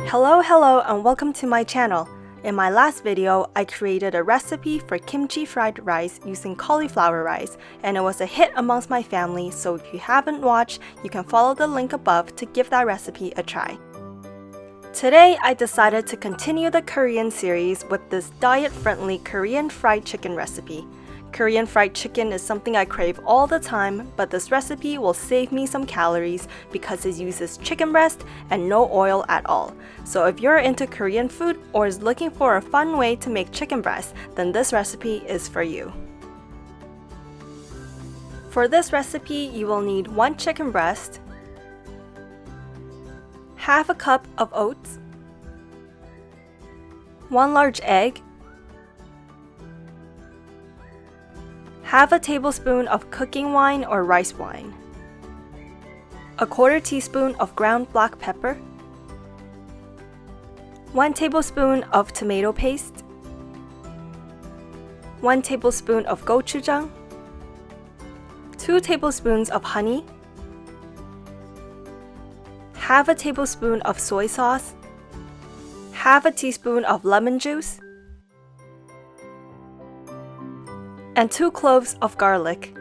Hello and welcome to my channel. In my last video, I created a recipe for kimchi fried rice using cauliflower rice, and it was a hit amongst my family, so if you haven't watched, you can follow the link above to give that recipe a try. Today, I decided to continue the Korean series with this diet-friendly Korean fried chicken recipe. Korean fried chicken is something I crave all the time, but this recipe will save me some calories because it uses chicken breast and no oil at all. So if you're into Korean food or is looking for a fun way to make chicken breast, then this recipe is for you. For this recipe, you will need 1 chicken breast, half a cup of oats, 1 large egg, half a tablespoon of cooking wine or rice wine, a 1/4 teaspoon of ground black pepper, 1 tablespoon of tomato paste, 1 tablespoon of gochujang, 2 tablespoons of honey, half a tablespoon of soy sauce, half a teaspoon of lemon juice, and 2 cloves of garlic.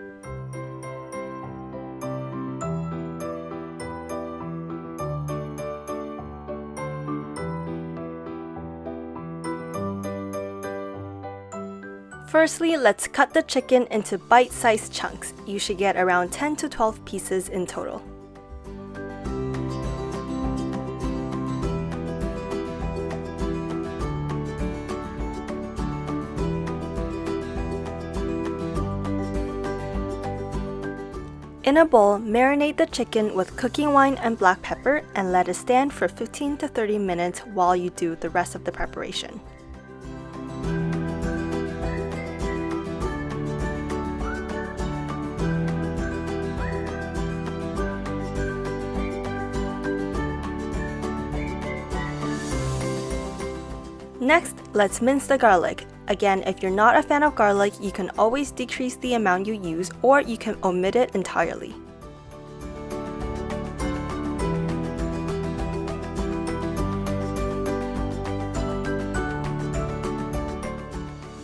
Firstly, let's cut the chicken into bite-sized chunks. You should get around 10 to 12 pieces in total. In a bowl, marinate the chicken with cooking wine and black pepper and let it stand for 15 to 30 minutes while you do the rest of the preparation. Next, let's mince the garlic. Again, if you're not a fan of garlic, you can always decrease the amount you use or you can omit it entirely.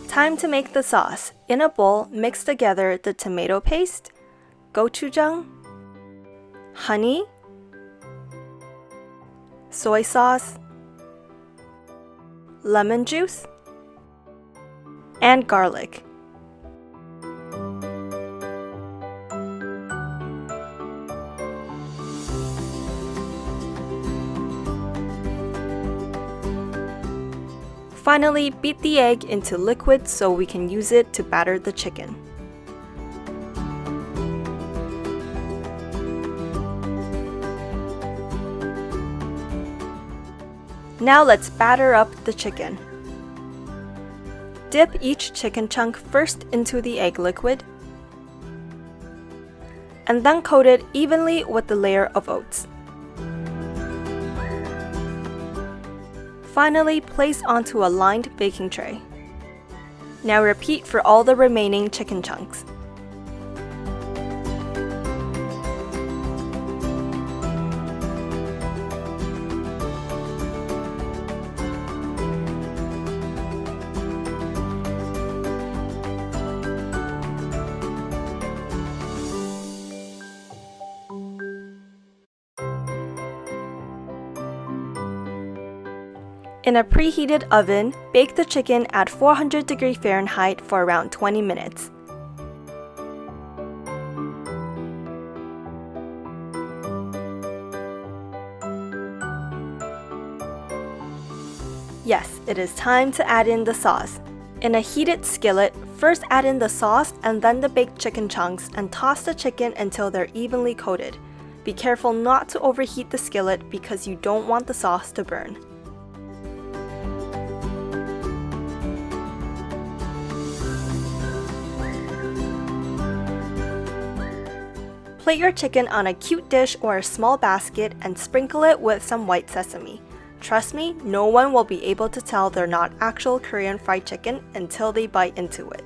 Time to make the sauce. In a bowl, mix together the tomato paste, gochujang, honey, soy sauce, lemon juice, and garlic. Finally, beat the egg into liquid so we can use it to batter the chicken. Now let's batter up the chicken. Dip each chicken chunk first into the egg liquid, and then coat it evenly with the layer of oats. Finally, place onto a lined baking tray. Now repeat for all the remaining chicken chunks. In a preheated oven, bake the chicken at 400° Fahrenheit for around 20 minutes. Yes, it is time to add in the sauce. In a heated skillet, first add in the sauce and then the baked chicken chunks and toss the chicken until they're evenly coated. Be careful not to overheat the skillet because you don't want the sauce to burn. Plate your chicken on a cute dish or a small basket and sprinkle it with some white sesame. Trust me, no one will be able to tell they're not actual Korean fried chicken until they bite into it.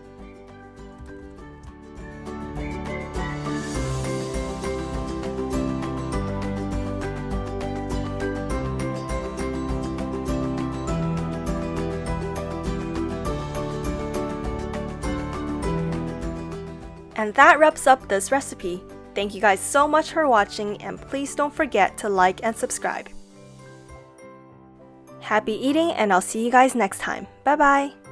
And that wraps up this recipe. Thank you guys so much for watching, and please don't forget to like and subscribe. Happy eating, and I'll see you guys next time. Bye bye!